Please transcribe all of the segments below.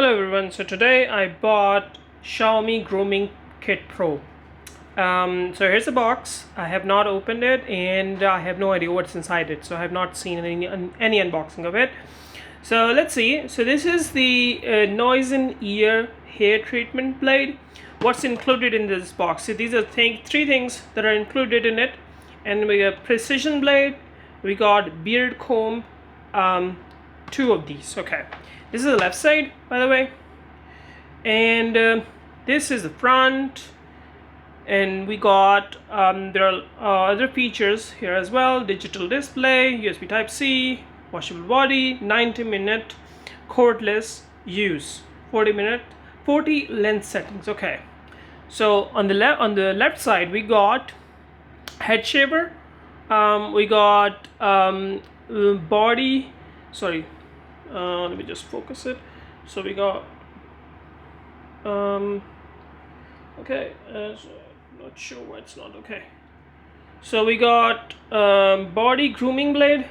Hello everyone, so today I bought Xiaomi Grooming Kit Pro. So here's the box. I have not opened it and I have no idea what's inside it, so I have not seen any unboxing of it. So let's see. So this is the noise in ear hair treatment blade. What's included in this box? So these are three things that are included in it, and we got precision blade, we got beard comb, two of these. Okay, this is the left side, by the way, and this is the front, and we got there are other features here as well: digital display, USB type C, washable body, 90-minute cordless use, 40 length settings. Okay, so on the left side we got head shaver, we got body, sorry, let me just focus it. So we got okay, not sure why it's not okay. So we got body grooming blade,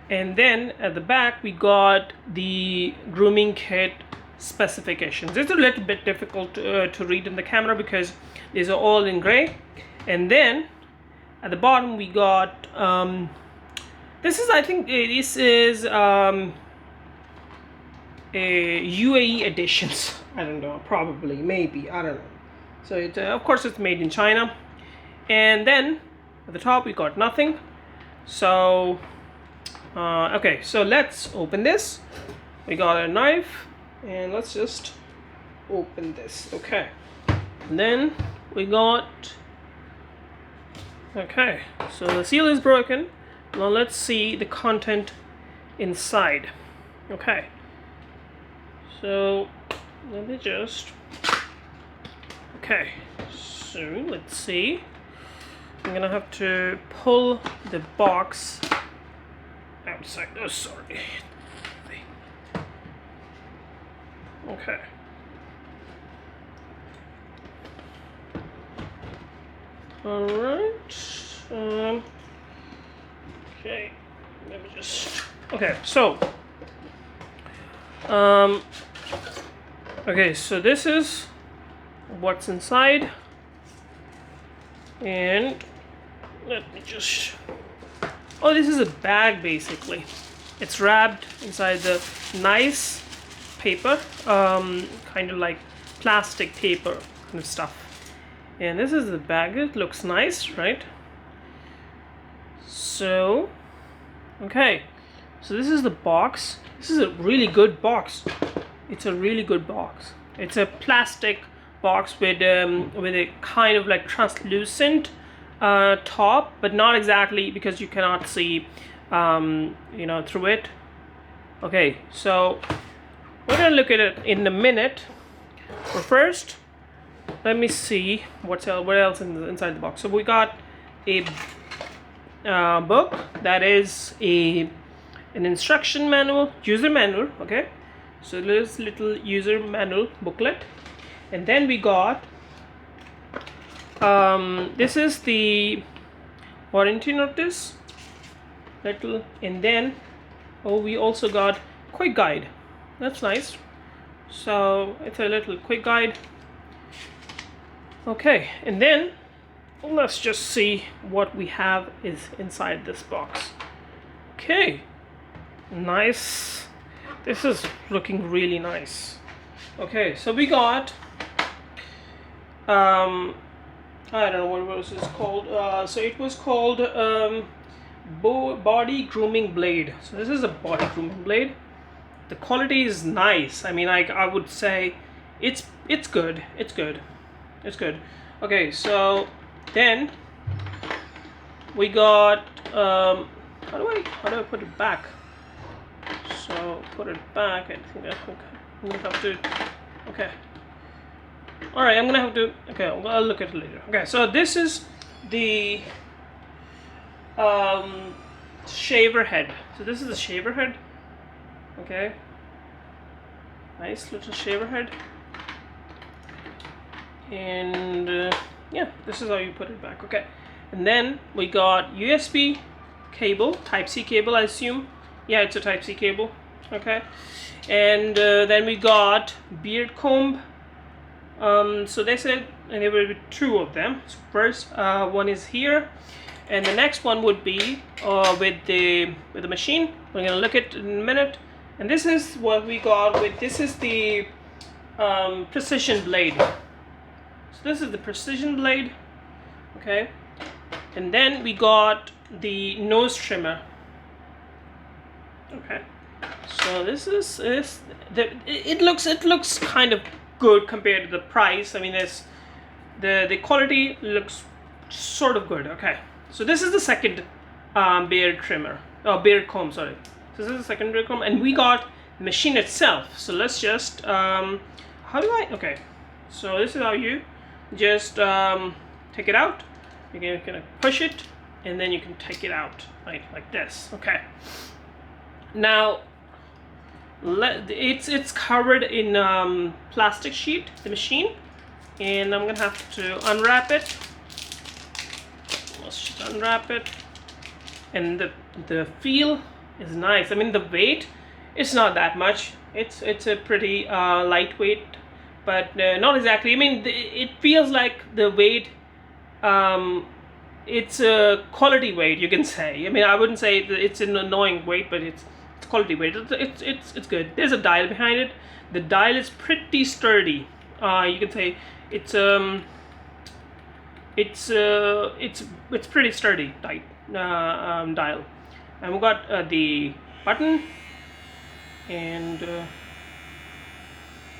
and then at the back we got the grooming kit specifications. It's a little bit difficult to read in the camera because these are all in gray. And then at the bottom we got this is, I think this is a UAE editions. I don't know, probably, maybe, I don't know. So it of course it's made in China. And then at the top we got nothing. So okay, so let's open this. We got a knife and let's just open this. Okay, and then we got, okay, so the seal is broken. Now let's see the content inside. Okay, so let me just, okay, so let's see. I'm gonna have to pull the box outside. Oh, sorry. Okay. All right. Okay. Let me just. Okay. So. Okay. So this is what's inside, and let me just. Oh, this is a bag basically. It's wrapped inside the nice paper, kind of like plastic paper kind of stuff. And this is the bag. It looks nice, right? So, okay. So this is the box. This is a really good box. It's a really good box. It's a plastic box with a kind of like translucent top, but not exactly, because you cannot see you know, through it. Okay, so we're gonna look at it in a minute, but first let me see what else inside the box. So we got a book that is an instruction manual, user manual. Okay, so there's little user manual booklet, and then we got this is the warranty notice little, and then we also got quick guide. That's nice. So it's a little quick guide. Okay, and then let's just see what we have is inside this box. Okay, nice. This is looking really nice. Okay, so we got I don't know what was this called. So it was called body grooming blade. So this is a body grooming blade. The quality is nice. I mean, I would say it's good. It's good. Okay, so then we got how do I put it back? So put it back. I think I'm gonna have to. Okay. All right, I'm gonna have to. Okay, I'll look at it later. Okay, so this is the shaver head. So this is the shaver head. Okay, nice little shaver head, and yeah, this is how you put it back. Okay, and then we got USB cable, Type C cable, I assume. Yeah, it's a Type C cable. Okay, and then we got beard comb. So they said, and there will be two of them. So first, one is here, and the next one would be with the machine. We're gonna look at it in a minute. And this is what we got with. This is the precision blade. So this is the precision blade. Okay, and then we got the nose trimmer. Okay, so this is it looks kind of good compared to the price. I mean, there's the quality looks sort of good. Okay, so this is the second beard trimmer, beard comb, sorry. So this is the second beard comb, and we got the machine itself. So let's just okay, so this is how you just take it out. You're gonna push it, and then you can take it out like this. Okay, now it's covered in plastic sheet, the machine, and I'm gonna have to unwrap it. Let's just unwrap it, and the feel is nice. I mean, the weight, it's not that much. It's a pretty lightweight, but not exactly. I mean, it feels like the weight. It's a quality weight, you can say. I mean, I wouldn't say that it's an annoying weight, but it's quality weight. It's good. There's a dial behind it. The dial is pretty sturdy. You can say it's pretty sturdy dial. And we got the button, and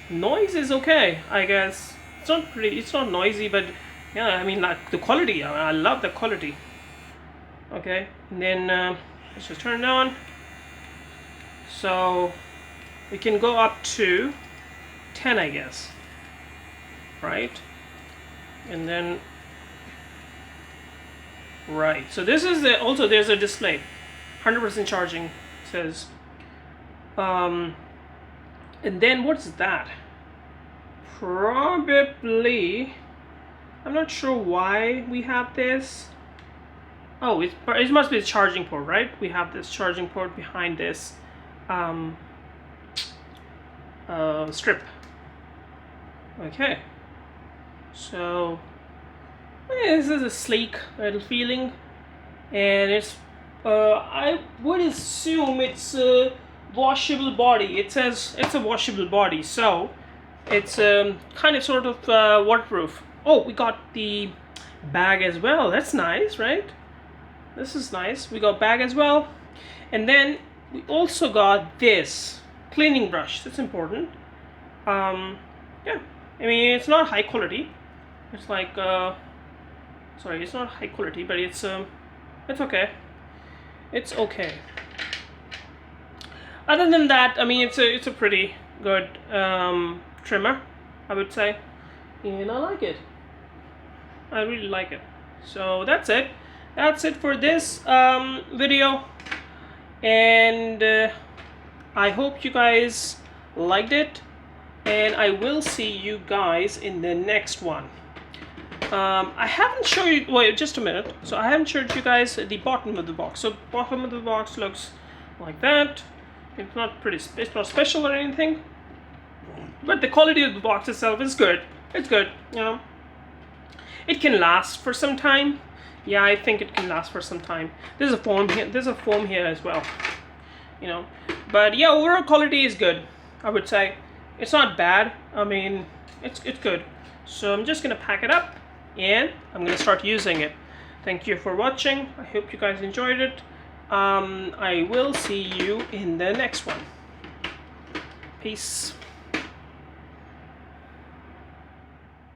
noise is okay, I guess. It's not noisy, but yeah, I mean, like the quality. I love the quality. Okay, and then let's just turn it on. So we can go up to 10, I guess, right? And then right, so this is also there's a display, 100% charging, it says. And then what's that? Probably, I'm not sure why we have this. Oh, it must be the charging port, right? We have this charging port behind this strip. Okay, so this is a sleek little feeling, and it's I would assume it's a washable body. It says it's a washable body, so it's kind of sort of waterproof. Oh, we got the bag as well. That's nice, right? This is nice. We got bag as well, and then we also got this cleaning brush. That's important. Yeah, I mean, it's not high quality. It's like sorry, it's not high quality, but it's okay. It's okay. Other than that, I mean, it's a pretty good trimmer, I would say, and I like it. I really like it. So that's it. That's it for this video, and I hope you guys liked it, and I will see you guys in the next one. I haven't showed you, wait just a minute, so I haven't showed you guys the bottom of the box. So bottom of the box looks like that. It's not special or anything, but the quality of the box itself is good. It's good, you know. It can last for some time. Yeah, I think it can last for some time. There's a foam here. There's a foam here as well, you know. But yeah, overall quality is good, I would say. It's not bad. I mean, it's good. So I'm just gonna pack it up, and I'm gonna start using it. Thank you for watching. I hope you guys enjoyed it. I will see you in the next one. Peace.